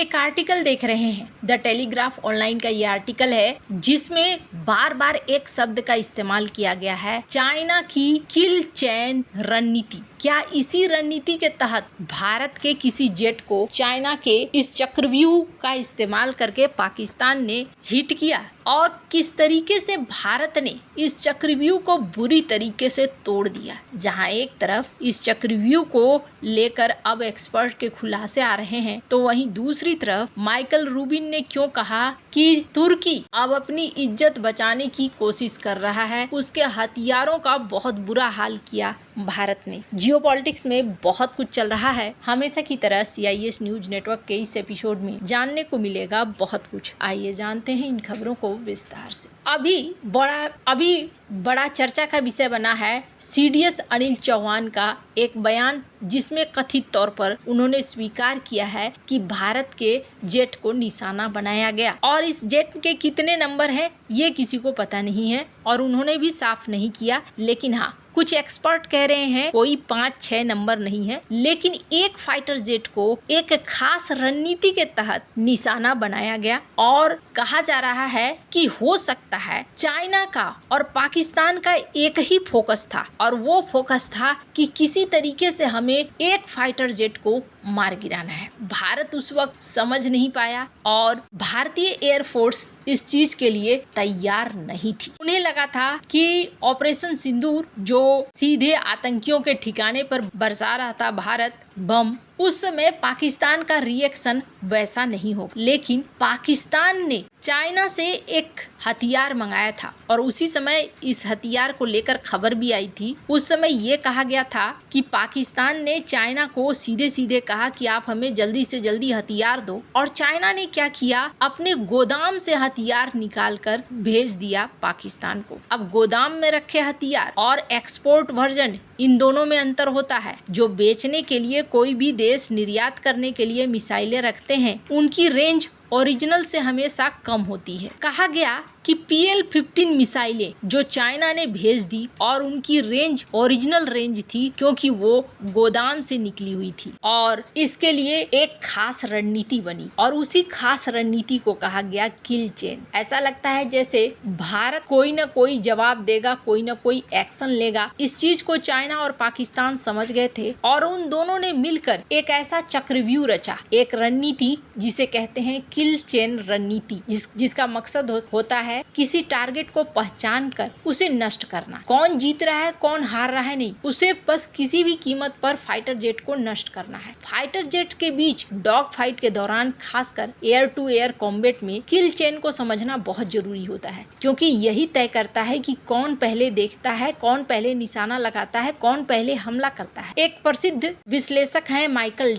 एक आर्टिकल देख रहे हैं। द टेलीग्राफ ऑनलाइन का ये आर्टिकल है जिसमें बार बार एक शब्द का इस्तेमाल किया गया है, चाइना की किल चेन रणनीति। क्या इसी रणनीति के तहत भारत के किसी जेट को चाइना के इस चक्रव्यूह का इस्तेमाल करके पाकिस्तान ने हिट किया और किस तरीके से भारत ने इस चक्रव्यूह को बुरी तरीके से तोड़ दिया। जहां एक तरफ इस चक्रव्यूह को लेकर अब एक्सपर्ट के खुलासे आ रहे हैं, तो वहीं दूसरी तरफ माइकल रूबिन ने क्यों कहा कि तुर्की अब अपनी इज्जत बचाने की कोशिश कर रहा है, उसके हथियारों का बहुत बुरा हाल किया भारत ने। जियोपॉलिटिक्स में बहुत कुछ चल रहा है। हमेशा की तरह CIS न्यूज नेटवर्क के इस एपिसोड में जानने को मिलेगा बहुत कुछ। आइए जानते हैं इन खबरों को विस्तार से। अभी बड़ा चर्चा का विषय बना है CDS अनिल चौहान का एक बयान, जिसमें कथित तौर पर उन्होंने स्वीकार किया है कि भारत के जेट को निशाना बनाया गया और इस जेट के कितने नंबर हैं ये किसी को पता नहीं है और उन्होंने भी साफ नहीं किया। लेकिन हाँ, कुछ एक्सपर्ट कह रहे हैं कोई 5-6 नंबर नहीं है, लेकिन एक फाइटर जेट को एक खास रणनीति के तहत निशाना बनाया गया और कहा जा रहा है कि हो सकता है चाइना का और पाकिस्तान का एक ही फोकस था और वो फोकस था कि किसी तरीके से हमें एक फाइटर जेट को मार गिराना है। भारत उस वक्त समझ नहीं पाया और भारतीय एयरफोर्स इस चीज के लिए तैयार नहीं थी। उन्हें लगा था कि ऑपरेशन सिंदूर जो सीधे आतंकियों के ठिकाने पर बरसा रहा था भारत बम, उस समय पाकिस्तान का रिएक्शन वैसा नहीं हो, लेकिन पाकिस्तान ने चाइना से एक हथियार मंगाया था और उसी समय इस हथियार को लेकर खबर भी आई थी। उस समय ये कहा गया था कि पाकिस्तान ने चाइना को सीधे सीधे कहा कि आप हमें जल्दी से जल्दी हथियार दो, और चाइना ने क्या किया, अपने गोदाम से हथियार निकाल कर भेज दिया पाकिस्तान को। अब गोदाम में रखे हथियार और एक्सपोर्ट वर्जन, इन दोनों में अंतर होता है। जो बेचने के लिए कोई भी देश निर्यात करने के लिए मिसाइलें रखते हैं, उनकी रेंज ओरिजिनल से हमेशा कम होती है। कहा गया कि PL-15 मिसाइलें जो चाइना ने भेज दी और उनकी रेंज ओरिजिनल रेंज थी, क्योंकि वो गोदाम से निकली हुई थी और इसके लिए एक खास रणनीति बनी और उसी खास रणनीति को कहा गया किल चेन। ऐसा लगता है जैसे भारत कोई न कोई जवाब देगा, कोई न कोई एक्शन लेगा। इस चीज को चाइना और पाकिस्तान समझ गए थे और उन दोनों ने मिलकर एक ऐसा चक्रव्यूह रचा, एक रणनीति जिसे कहते हैं किल चेन रणनीति, जिसका मकसद होता है किसी टारगेट को पहचान कर उसे नष्ट करना। कौन जीत रहा है कौन हार रहा है नहीं, उसे बस किसी भी कीमत पर फाइटर जेट को नष्ट करना है। फाइटर जेट के बीच डॉग फाइट के दौरान, खासकर एयर टू एयर कॉम्बैट में किल चेन को समझना बहुत जरूरी होता है, क्योंकि यही तय करता है कि कौन पहले देखता है, कौन पहले निशाना लगाता है, कौन पहले हमला करता है। एक प्रसिद्ध विश्लेषक है माइकल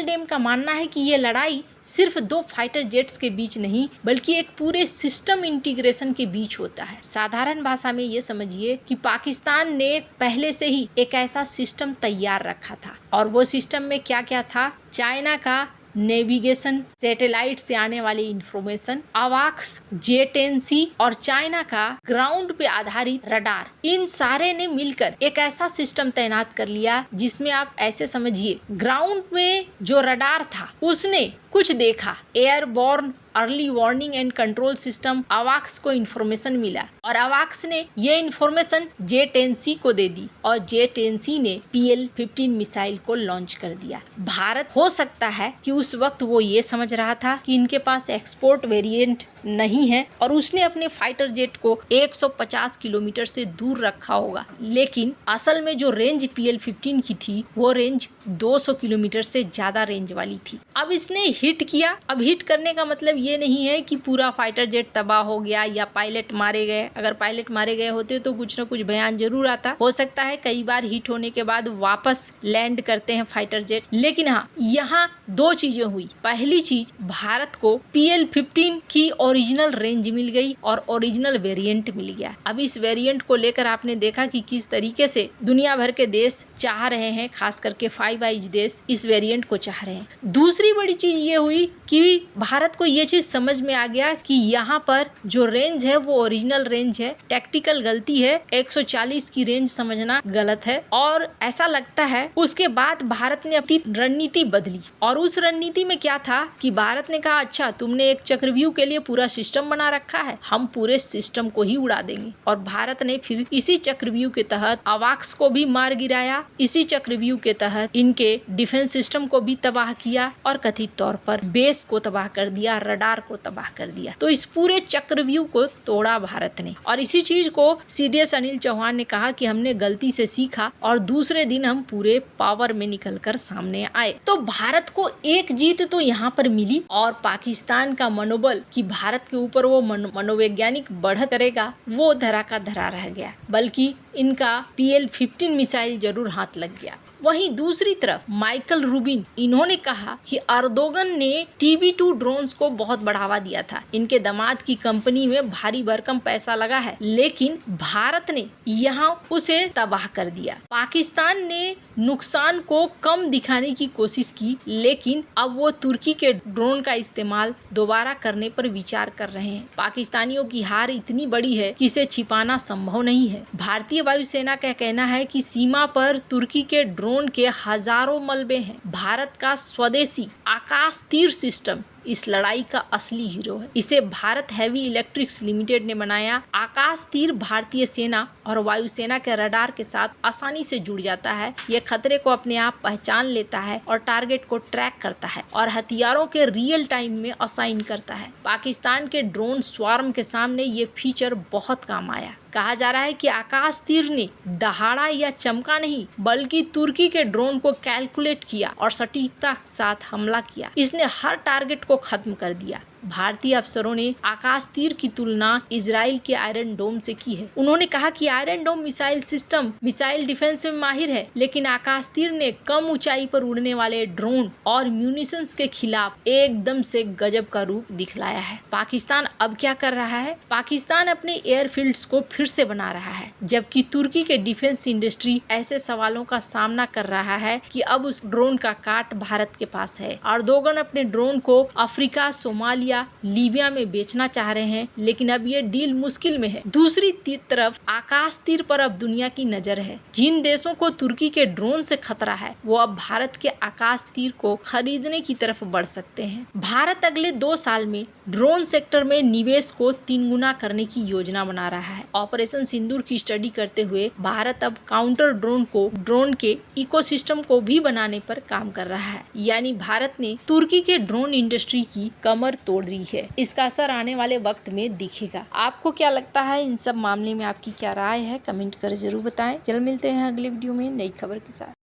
डेम का मानना है कि ये लड़ाई सिर्फ 2 फाइटर जेट्स के बीच नहीं, बल्कि एक पूरे सिस्टम इंटीग्रेशन के बीच होता है। साधारण भाषा में ये समझिए कि पाकिस्तान ने पहले से ही एक ऐसा सिस्टम तैयार रखा था और वो सिस्टम में क्या क्या था, चाइना का नेविगेशन, सैटेलाइट से आने वाली इंफॉर्मेशन, अवाक्स, JTENC और चाइना का ग्राउंड पे आधारित रडार, इन सारे ने मिलकर एक ऐसा सिस्टम तैनात कर लिया जिसमें आप ऐसे समझिए, ग्राउंड में जो रडार था उसने कुछ देखा, airborne early warning and control system अवाक्स को इन्फॉर्मेशन मिला और अवाक्स ने ये इन्फॉर्मेशन JTENC को दे दी और JTENC ने PL-15 मिसाइल को लॉन्च कर दिया। भारत हो सकता है कि उस वक्त वो ये समझ रहा था कि इनके पास एक्सपोर्ट वेरिएंट नहीं है और उसने अपने फाइटर जेट को 150 किलोमीटर से दूर रखा होगा, लेकिन असल में जो रेंज PL-15 की थी वो रेंज 200 किलोमीटर से ज्यादा रेंज वाली थी। अब इसने हिट किया। अब हिट करने का मतलब ये नहीं है कि पूरा फाइटर जेट तबाह हो गया या पायलट मारे गए। अगर पायलट मारे गए होते तो कुछ न कुछ बयान जरूर आता। हो सकता है कई बार हिट होने के बाद वापस लैंड करते हैं फाइटर जेट। लेकिन हाँ, यहाँ 2 चीजें हुई। पहली चीज, भारत को PL-15 की ओरिजिनल रेंज मिल गई और ओरिजिनल वेरिएंट मिल गया। अब इस वेरिएंट को लेकर आपने देखा कि किस तरीके से दुनिया भर के देश चाह रहे हैं, खास करके 5 वाइज देश इस वेरिएंट को चाह रहे हैं। दूसरी बड़ी चीज ये हुई कि भारत को ये चीज समझ में आ गया कि यहाँ पर जो रेंज है वो ओरिजिनल रेंज है, टैक्टिकल गलती है, 140 की रेंज समझना गलत है। और ऐसा लगता है उसके बाद भारत ने अपनी रणनीति बदली, और उस रणनीति में क्या था कि भारत ने कहा अच्छा तुमने एक चक्रव्यूह के लिए पूरा सिस्टम बना रखा है, हम पूरे सिस्टम को ही उड़ा देंगे। और भारत ने फिर इसी चक्रव्यूह के तहत अवाक्स को भी मार गिराया, इसी चक्रव्यूह के तहत इनके डिफेंस सिस्टम को भी तबाह किया और कथित तौर पर बेस को तबाह कर दिया, रडार को तबाह कर दिया। तो इस पूरे चक्रव्यूह को तोड़ा भारत ने, और इसी चीज को CDS अनिल चौहान ने कहा कि हमने गलती से सीखा और दूसरे दिन हम पूरे पावर में निकलकर सामने आए। तो भारत को एक जीत तो यहाँ पर मिली, और पाकिस्तान का मनोबल कि भारत के ऊपर वो मनोवैज्ञानिक बढ़त करेगा वो धरा का धरा रह गया, बल्कि इनका PL-15 मिसाइल जरूर हाथ लग गया। वहीं दूसरी तरफ माइकल रूबिन, इन्होंने कहा कि अर्दोगन ने TB2 ड्रोन्स को बहुत बढ़ावा दिया था, इनके दामाद की कंपनी में भारी भरकम पैसा लगा है, लेकिन भारत ने यहाँ उसे तबाह कर दिया। पाकिस्तान ने नुकसान को कम दिखाने की कोशिश की, लेकिन अब वो तुर्की के ड्रोन का इस्तेमाल दोबारा करने पर विचार कर रहे हैं। पाकिस्तानियों की हार इतनी बड़ी है कि इसे छिपाना संभव नहीं है। भारतीय वायुसेना का कहना है कि सीमा पर तुर्की के ड्रोन के हजारों मलबे हैं। भारत का स्वदेशी आकाश तीर सिस्टम इस लड़ाई का असली हीरो है। इसे भारत हैवी इलेक्ट्रिक्स लिमिटेड ने बनाया। आकाश तीर भारतीय सेना और वायुसेना के रडार के साथ आसानी से जुड़ जाता है। यह खतरे को अपने आप पहचान लेता है और टारगेट को ट्रैक करता है और हथियारों के रियल टाइम में असाइन करता है। पाकिस्तान के ड्रोन स्वार्म के सामने ये फीचर बहुत काम आया। कहा जा रहा है कि आकाश तीर ने दहाड़ा या चमका नहीं, बल्कि तुर्की के ड्रोन को कैलकुलेट किया और सटीकता के साथ हमला किया। इसने हर टारगेट को खत्म कर दिया। भारतीय अफसरों ने आकाश तीर की तुलना इजराइल के आयरन डोम से की है। उन्होंने कहा कि iron dome missile system missile defence में माहिर है, लेकिन आकाश तीर ने कम ऊंचाई पर उड़ने वाले ड्रोन और म्यूनिशंस के खिलाफ एकदम से गजब का रूप दिखलाया है। पाकिस्तान अब क्या कर रहा है? पाकिस्तान अपने एयरफील्ड्स को फिर से बना रहा है, जबकि तुर्की के डिफेंस इंडस्ट्री ऐसे सवालों का सामना कर रहा है कि अब उस ड्रोन का काट भारत के पास है। अर्दोगन अपने ड्रोन को अफ्रीका, सोमालिया, लीबिया में बेचना चाह रहे हैं, लेकिन अब ये डील मुश्किल में है। दूसरी तरफ आकाश तीर पर अब दुनिया की नजर है। जिन देशों को तुर्की के ड्रोन से खतरा है, वो अब भारत के आकाश तीर को खरीदने की तरफ बढ़ सकते हैं। भारत अगले 2 साल में ड्रोन सेक्टर में निवेश को 3 गुना करने की योजना बना रहा है। ऑपरेशन सिंदूर की स्टडी करते हुए भारत अब काउंटर ड्रोन के इकोसिस्टम को भी बनाने पर काम कर रहा है। यानी भारत ने तुर्की के ड्रोन इंडस्ट्री की कमर तोड़ रही है। इसका असर आने वाले वक्त में दिखेगा। आपको क्या लगता है? इन सब मामले में आपकी क्या राय है? कमेंट कर जरूर बताएं। जल्द मिलते हैं अगले वीडियो में नई खबर के साथ।